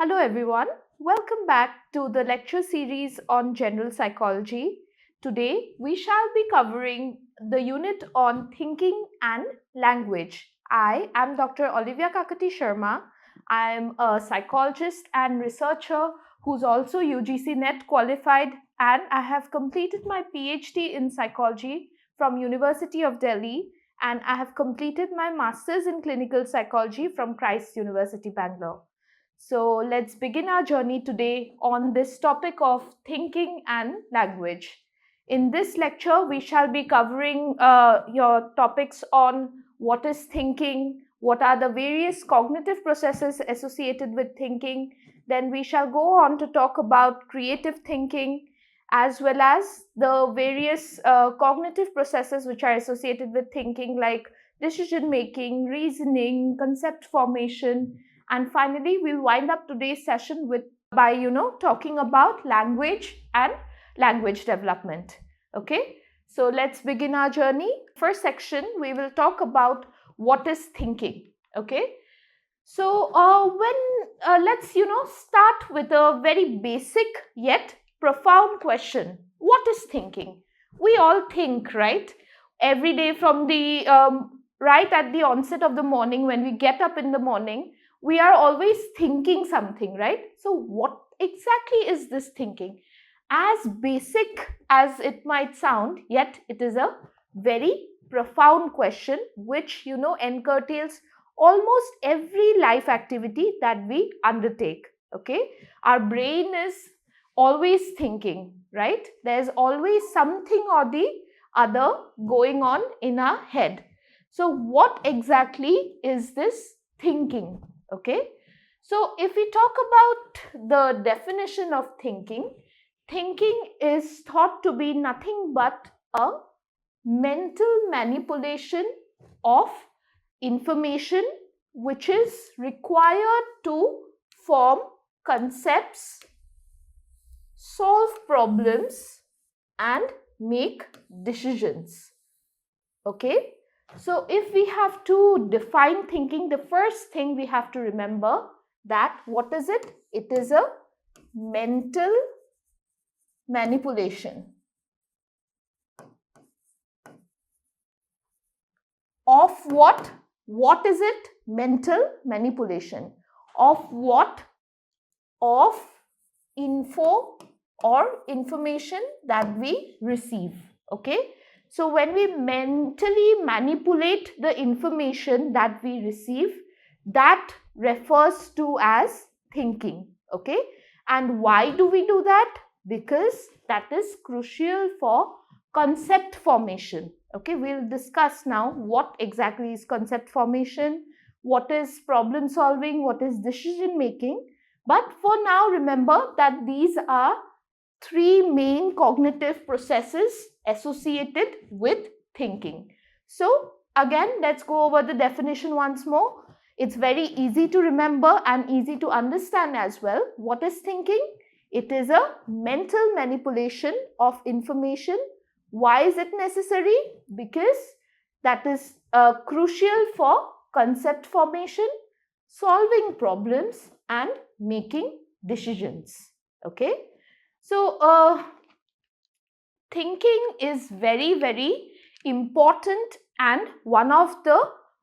Hello everyone, welcome back to the lecture series on general psychology. Today we shall be covering the unit on thinking and language. I am Dr. Olivia Kakati Sharma. I am a psychologist and researcher who's also UGC NET qualified, and I have completed my PhD in psychology from University of Delhi, and I have completed my masters in clinical psychology from Christ University, Bangalore. So let's begin our journey today on this topic of thinking and language. In this lecture, we shall be covering your topics on what is thinking, what are the various cognitive processes associated with thinking. Then we shall go on to talk about creative thinking, as well as the various cognitive processes which are associated with thinking, like decision making, reasoning, concept formation. And finally, we'll wind up today's session by talking about language and language development. Okay, so let's begin our journey. First section, we will talk about what is thinking. Okay, so let's start with a very basic yet profound question. What is thinking? We all think, right? Every day, from the right at the onset of the morning, when we get up in the morning, we are always thinking something, right? So what exactly is this thinking? As basic as it might sound, yet it is a very profound question which encurtails almost every life activity that we undertake. Okay, our brain is always thinking, right? There's always something or the other going on in our head. So what exactly is this thinking? Okay, so if we talk about the definition of thinking, thinking is thought to be nothing but a mental manipulation of information which is required to form concepts, solve problems, and make decisions. Okay, so if we have to define thinking, the first thing we have to remember that what is it? It is a mental manipulation of what? What is it? Mental manipulation of what? Of info or information that we receive. Okay, so when we mentally manipulate the information that we receive, that refers to as thinking. Okay, and why do we do that? Because that is crucial for concept formation. Okay, we'll discuss now what exactly is concept formation, what is problem solving, what is decision making. But for now, remember that these are three main cognitive processes associated with thinking. So again, let's go over the definition once more. It's very easy to remember and easy to understand as well. What is thinking? It is a mental manipulation of information. Why is it necessary? Because that is crucial for concept formation, solving problems, and making decisions. Okay, so thinking is very, very important and one of the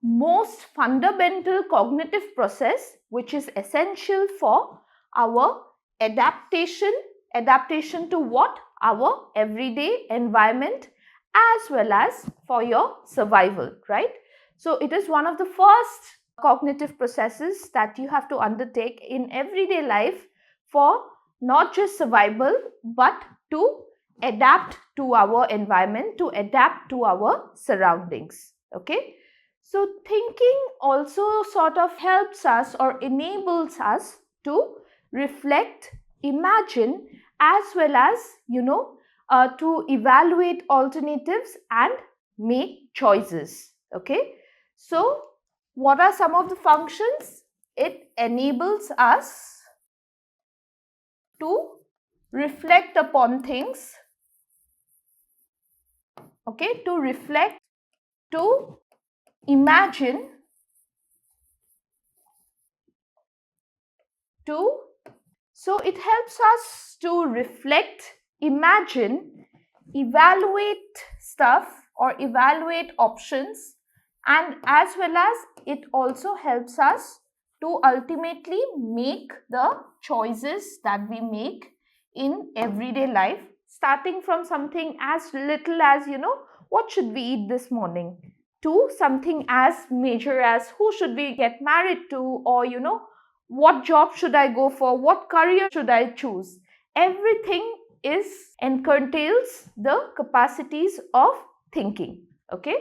most fundamental cognitive process which is essential for our adaptation to what? Our everyday environment, as well as for your survival, right? So it is one of the first cognitive processes that you have to undertake in everyday life for not just survival but to adapt to our environment, to adapt to our surroundings. Okay, so thinking also sort of helps us or enables us to reflect, imagine, as well as to evaluate alternatives and make choices. Okay, so what are some of the functions? It enables us to reflect upon things. Okay, to reflect, to imagine, to, so it helps us to reflect, imagine, evaluate stuff or evaluate options, and as well as it also helps us to ultimately make the choices that we make in everyday life, starting from something as little as, what should we eat this morning, to something as major as who should we get married to, or what job should I go for, what career should I choose. Everything is entails the capacities of thinking. Okay,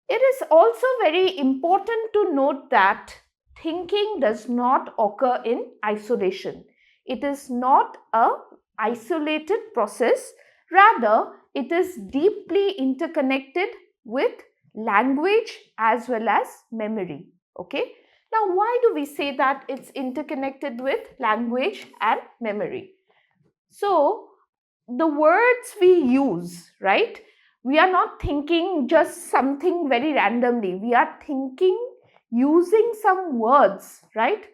it is also very important to note that thinking does not occur in isolation. It is not a isolated process, rather it is deeply interconnected with language as well as memory. Okay, now why do we say that it's interconnected with language and memory? So the words we use, right? We are not thinking just something very randomly. We are thinking using some words, right?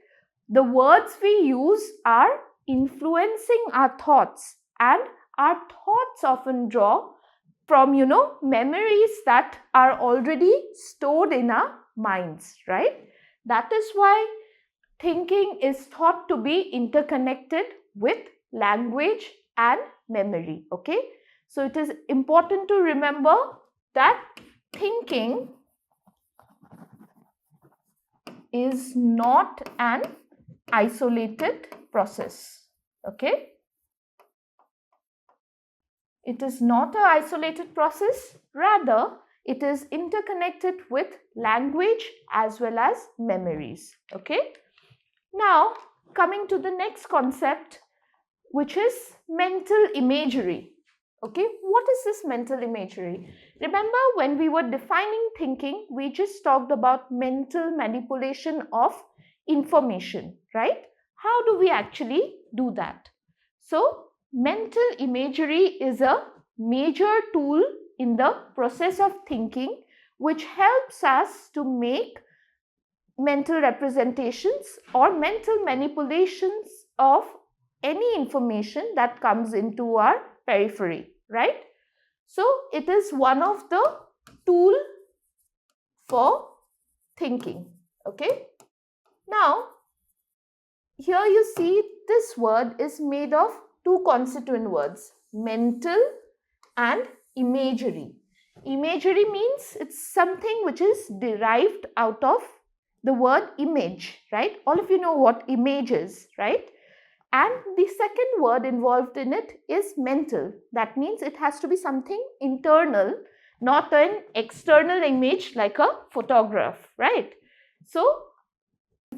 The words we use are influencing our thoughts, and our thoughts often draw from, memories that are already stored in our minds, right? That is why thinking is thought to be interconnected with language and memory. Okay, so it is important to remember that thinking is not an isolated process. Okay, it is not an isolated process, rather it is interconnected with language as well as memories. Okay, now coming to the next concept, which is mental imagery. Okay, what is this mental imagery? Remember, when we were defining thinking, we just talked about mental manipulation of information, right? How do we actually do that? So, mental imagery is a major tool in the process of thinking, which helps us to make mental representations or mental manipulations of any information that comes into our periphery, right? So it is one of the tool for thinking. Okay, now here you see this word is made of two constituent words, mental and imagery. Imagery means it's something which is derived out of the word image, right? All of you know what image is, right? And the second word involved in it is mental. That means it has to be something internal, not an external image like a photograph, right? So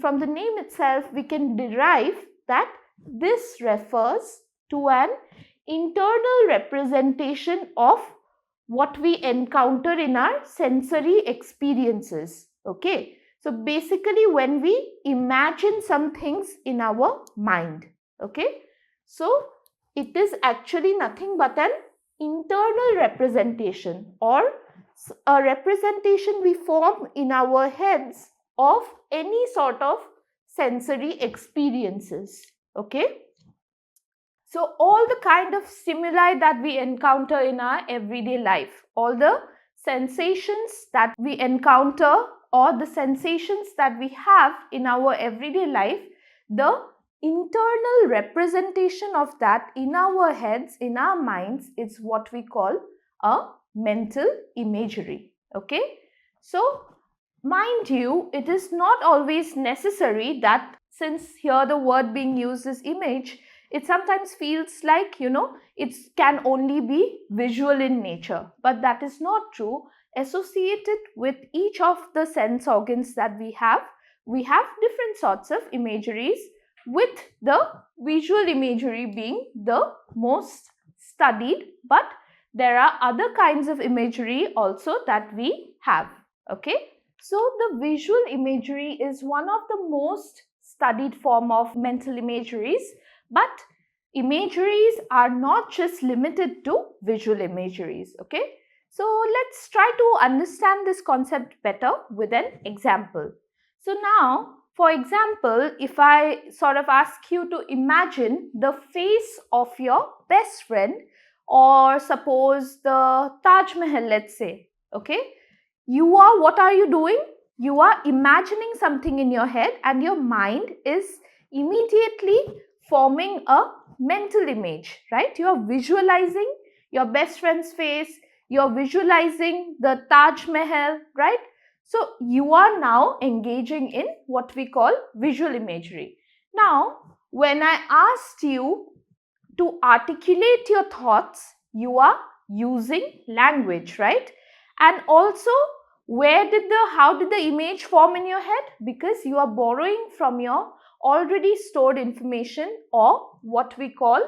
from the name itself, we can derive that this refers to an internal representation of what we encounter in our sensory experiences. Okay, so basically when we imagine some things in our mind. Okay, so it is actually nothing but an internal representation, or a representation we form in our heads of any sort of sensory experiences. Okay, so all the kind of stimuli that we encounter in our everyday life, all the sensations that we encounter or the sensations that we have in our everyday life, the internal representation of that in our heads, in our minds, is what we call a mental imagery. Okay, so mind you, it is not always necessary that, since here the word being used is image, it sometimes feels like, it can only be visual in nature, but that is not true. Associated with each of the sense organs that we have different sorts of imageries, with the visual imagery being the most studied, but there are other kinds of imagery also that we have. Okay, so the visual imagery is one of the most studied form of mental imageries, but imageries are not just limited to visual imageries. Okay, so let's try to understand this concept better with an example. So now For example, if I sort of ask you to imagine the face of your best friend, or suppose the Taj Mahal, let's say, okay, what are you doing? You are imagining something in your head, and your mind is immediately forming a mental image, right? You are visualizing your best friend's face, you're visualizing the Taj Mahal, right? So you are now engaging in what we call visual imagery. Now, when I asked you to articulate your thoughts, you are using language, right? And also, how did the image form in your head? Because you are borrowing from your already stored information, or what we call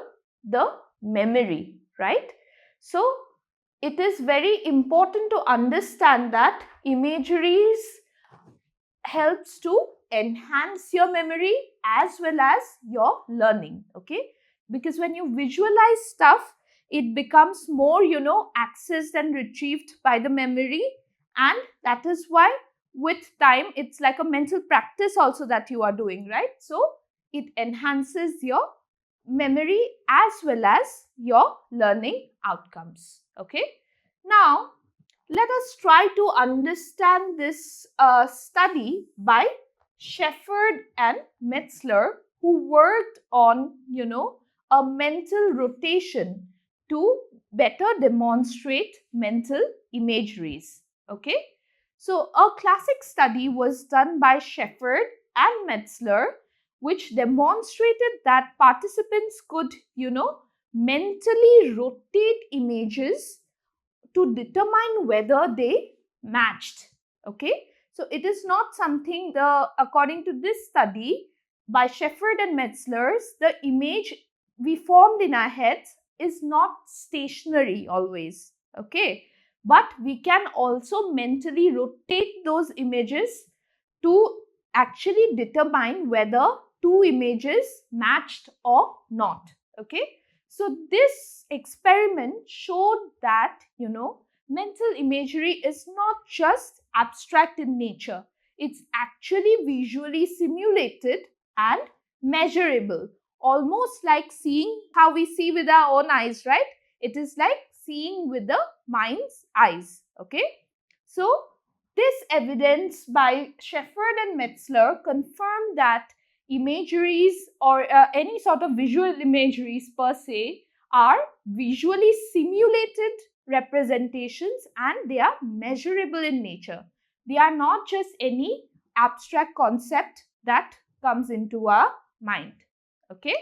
the memory, right? So it is very important to understand that imageries helps to enhance your memory as well as your learning, okay? Because when you visualize stuff, it becomes more, accessed and retrieved by the memory, and that is why with time it's like a mental practice also that you are doing, right? So it enhances your memory as well as your learning outcomes, okay? Now let us try to understand this study by Shepherd and Metzler, who worked on, a mental rotation to better demonstrate mental imageries. Okay, so a classic study was done by Shepherd and Metzler, which demonstrated that participants could, mentally rotate images to determine whether they matched. Okay, so it is not something, according to this study by Shepherd and Metzler's, the image we formed in our heads is not stationary always. Okay, but we can also mentally rotate those images to actually determine whether two images matched or not. Okay, so this experiment showed that, mental imagery is not just abstract in nature. It's actually visually simulated and measurable, almost like seeing how we see with our own eyes, right? It is like seeing with the mind's eyes, okay? So this evidence by Shepherd and Metzler confirmed that imageries, or any sort of visual imageries per se, are visually simulated representations, and they are measurable in nature. They are not just any abstract concept that comes into our mind. Okay.